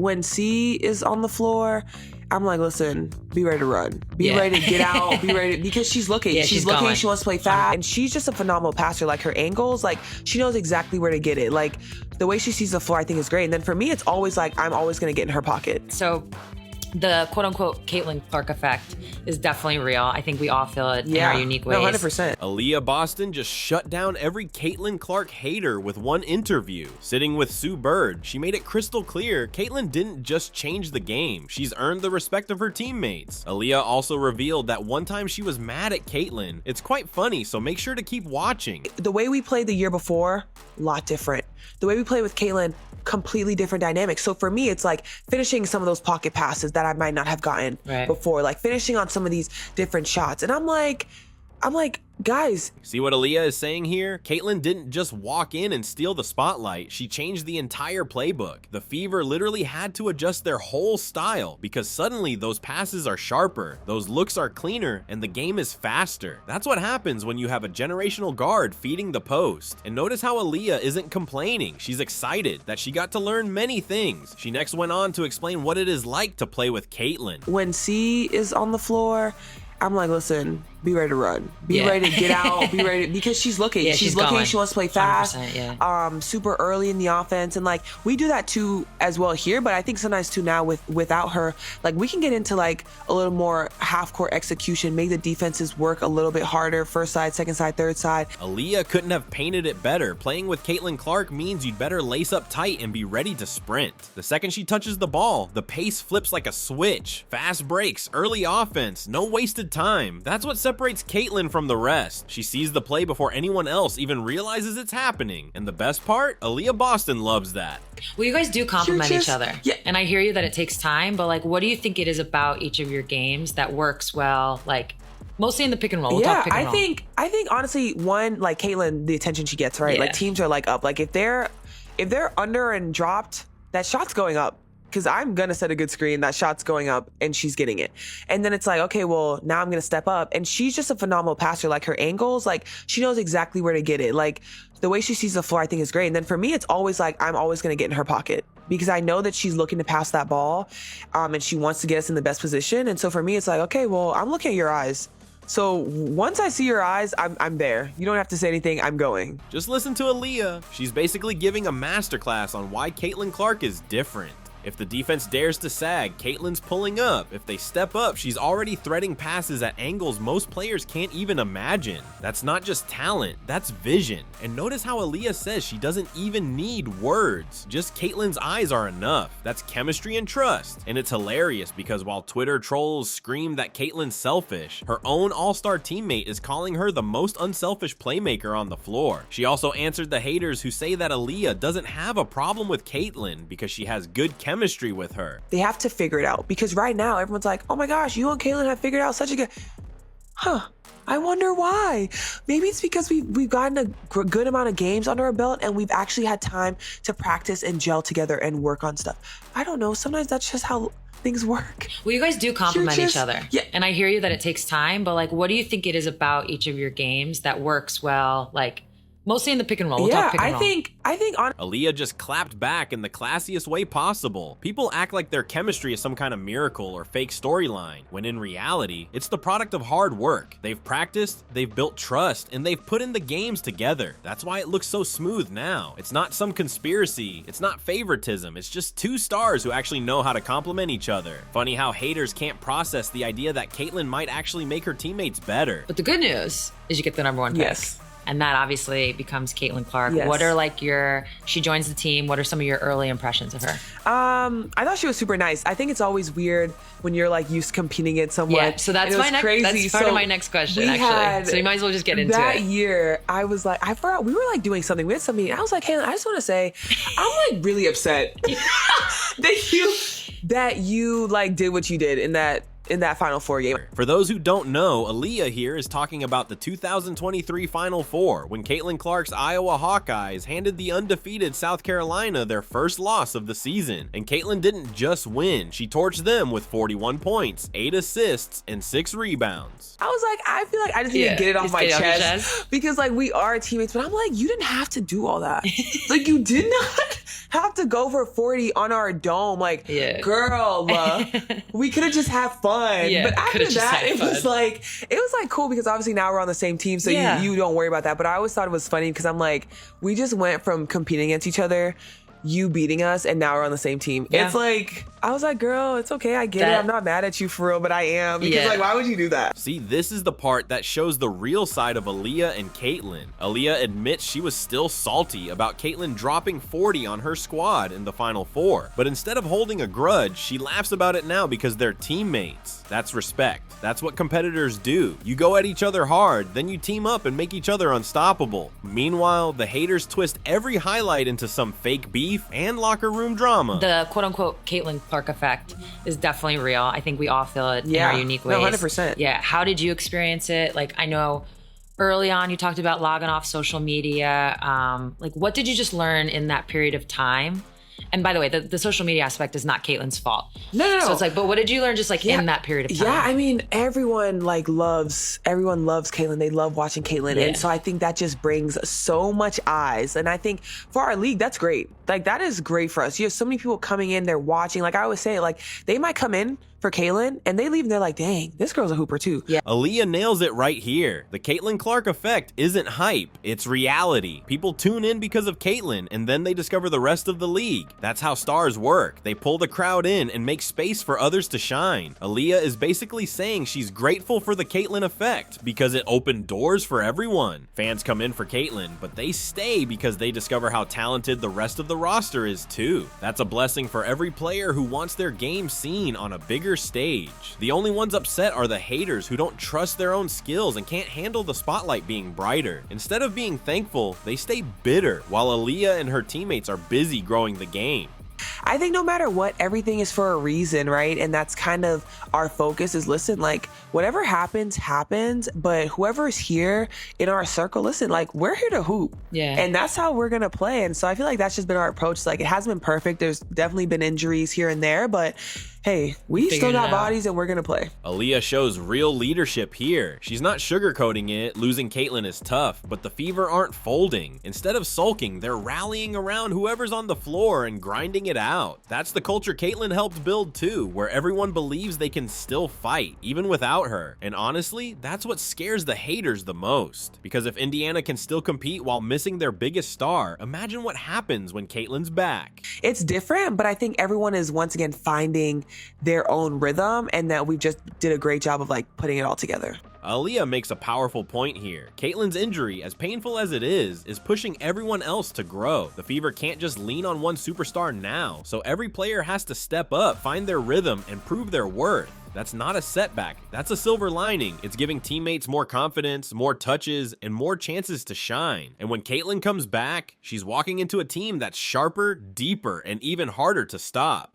when C is on the floor, I'm like, listen, be ready to run. Be ready to get out. Be ready because she's looking. Yeah, she's looking. Going. She wants to play fast. And she's just a phenomenal passer. Like her angles, like she knows exactly where to get it. Like the way she sees the floor, I think is great. And then for me, it's always like, I'm always going to get in her pocket. So the quote unquote Caitlin Clark effect is definitely real. I think we all feel it in our unique ways. 100%. Aliyah Boston just shut down every Caitlin Clark hater with one interview. Sitting with Sue Bird, she made it crystal clear Caitlin didn't just change the game, she's earned the respect of her teammates. Aliyah also revealed that one time she was mad at Caitlin. It's quite funny, so make sure to keep watching. The way we played the year before, a lot different. The way we play with Caitlin, completely different dynamics. So for me, it's like finishing some of those pocket passes that I might not have gotten before, like finishing on some of these different shots. And I'm like, guys. See what Aliyah is saying here? Caitlin didn't just walk in and steal the spotlight. She changed the entire playbook. The Fever literally had to adjust their whole style because suddenly those passes are sharper, those looks are cleaner, and the game is faster. That's what happens when you have a generational guard feeding the post. And notice how Aliyah isn't complaining. She's excited that she got to learn many things. She next went on to explain what it is like to play with Caitlin. When C is on the floor, I'm like, listen, be ready to run. Be ready to get out. Be ready because she's looking. Yeah, she's looking. Going. She wants to play fast. Super early in the offense, and like we do that too as well here. But I think sometimes too now without her, like we can get into like a little more half court execution, make the defenses work a little bit harder. First side, second side, third side. Aliyah couldn't have painted it better. Playing with Caitlin Clark means you'd better lace up tight and be ready to sprint. The second she touches the ball, the pace flips like a switch. Fast breaks, early offense, no wasted time. That's what separates Caitlin from the rest. She sees the play before anyone else even realizes it's happening. And the best part, Aliyah Boston loves that. Well, you guys do complement each other. Yeah. And I hear you that it takes time, but like, what do you think it is about each of your games that works well? Like, mostly in the pick and roll. We'll talk pick and roll. I think honestly, one, like Caitlin, the attention she gets, right? Like teams are like up. Like if they're under and dropped, that shot's going up. Because I'm going to set a good screen, that shot's going up, and she's getting it. And then it's like, okay, well, now I'm going to step up. And she's just a phenomenal passer. Like, her angles, like, she knows exactly where to get it. Like, the way she sees the floor, I think, is great. And then for me, it's always like, I'm always going to get in her pocket. Because I know that she's looking to pass that ball, and she wants to get us in the best position. And so for me, it's like, okay, well, I'm looking at your eyes. So once I see your eyes, I'm there. You don't have to say anything, I'm going. Just listen to Aliyah. She's basically giving a masterclass on why Caitlin Clark is different. If the defense dares to sag, Caitlin's pulling up. If they step up, she's already threading passes at angles most players can't even imagine. That's not just talent, that's vision. And notice how Aliyah says she doesn't even need words. Just Caitlin's eyes are enough. That's chemistry and trust. And it's hilarious because while Twitter trolls scream that Caitlin's selfish, her own all-star teammate is calling her the most unselfish playmaker on the floor. She also answered the haters who say that Aliyah doesn't have a problem with Caitlin because she has good chemistry with her. They have to figure it out because right now everyone's like, oh my gosh, you and Caitlin have figured out such a good, I wonder why. Maybe it's because we've gotten a good amount of games under our belt and we've actually had time to practice and gel together and work on stuff. I don't know. Sometimes that's just how things work. Well, you guys do complement each other. Yeah. And I hear you that it takes time, but like, what do you think it is about each of your games that works well? Like, mostly in the pick and roll. We'll talk pick and roll. I think on Aliyah just clapped back in the classiest way possible. People act like their chemistry is some kind of miracle or fake storyline, when in reality, it's the product of hard work. They've practiced, they've built trust, and they've put in the games together. That's why it looks so smooth now. It's not some conspiracy, it's not favoritism, it's just two stars who actually know how to complement each other. Funny how haters can't process the idea that Caitlin might actually make her teammates better. But the good news is you get the #1 pick. Yes. And that obviously becomes Caitlin Clark. Yes. What are like she joins the team. What are some of your early impressions of her? I thought she was super nice. I think it's always weird when you're like used to competing against someone. Yeah, so that's crazy. That's part of my next question, actually. So you might as well just get into it. That year, I was like, I forgot, we were like doing something. We had something. I was like, hey, I just want to say, I'm like really upset that you like did what you did in in that Final Four game. For those who don't know, Aliyah here is talking about the 2023 Final Four, when Caitlin Clark's Iowa Hawkeyes handed the undefeated South Carolina their first loss of the season. And Caitlin didn't just win, she torched them with 41 points, 8 assists, and 6 rebounds. I was like, I feel like I just need to get it off my chest because like we are teammates, but I'm like, you didn't have to do all that. Like you did not have to go for 40 on our dome. Like, girl, we could have just had fun. But after that, it was like cool because obviously now we're on the same team, so you don't worry about that. But I always thought it was funny because I'm like, we just went from competing against each other, you beating us, and now we're on the same team. It's like, I was like, girl, it's okay, I get it. I'm not mad at you for real, but I am. Because like, why would you do that? See, this is the part that shows the real side of Aliyah and Caitlin. Aliyah admits she was still salty about Caitlin dropping 40 on her squad in the Final Four. But instead of holding a grudge, she laughs about it now because they're teammates. That's respect. That's what competitors do. You go at each other hard, then you team up and make each other unstoppable. Meanwhile, the haters twist every highlight into some fake beef and locker room drama. The quote-unquote Caitlin Clark effect is definitely real. I think we all feel it in our unique ways. 100%. Yeah. How did you experience it? Like, I know early on you talked about logging off social media. Like, what did you just learn in that period of time? And by the way, the social media aspect is not Caitlin's fault. No. So it's like, but what did you learn just like in that period of time? Yeah, I mean, everyone loves Caitlin. They love watching Caitlin. And so I think that just brings so much eyes. And I think for our league, that's great. Like, that is great for us. You have so many people coming in, they're watching. Like I always say, like, they might come in for Caitlin and they leave and they're like, dang, this girl's a hooper too. Yeah. Aliyah nails it right here. The Caitlin Clark effect isn't hype, it's reality. People tune in because of Caitlin and then they discover the rest of the league. That's how stars work. They pull the crowd in and make space for others to shine. Aliyah is basically saying she's grateful for the Caitlin effect because it opened doors for everyone. Fans come in for Caitlin, but they stay because they discover how talented the rest of the roster is too. That's a blessing for every player who wants their game seen on a bigger stage. The only ones upset are the haters who don't trust their own skills and can't handle the spotlight being brighter. Instead of being thankful, they stay bitter while Aliyah and her teammates are busy growing the game. I think no matter what, everything is for a reason, right? And that's kind of our focus is, listen, like, whatever happens, but whoever's here in our circle, listen, like, we're here to hoop. Yeah. And that's how we're going to play. And so I feel like that's just been our approach. Like, it hasn't been perfect. There's definitely been injuries here and there, but hey, we still got bodies and we're going to play. Aliyah shows real leadership here. She's not sugarcoating it. Losing Caitlin is tough, but the Fever aren't folding. Instead of sulking, they're rallying around whoever's on the floor and grinding it out. That's the culture Caitlin helped build too, where everyone believes they can still fight, even without her. And honestly, that's what scares the haters the most. Because if Indiana can still compete while missing their biggest star, imagine what happens when Caitlin's back. It's different, but I think everyone is once again finding their own rhythm, and that we just did a great job of like putting it all together. Aliyah makes a powerful point here. Caitlin's injury, as painful as it is pushing everyone else to grow. The Fever can't just lean on one superstar now, so every player has to step up, find their rhythm, and prove their worth. That's not a setback, that's a silver lining. It's giving teammates more confidence, more touches, and more chances to shine. And when Caitlin comes back, she's walking into a team that's sharper, deeper, and even harder to stop.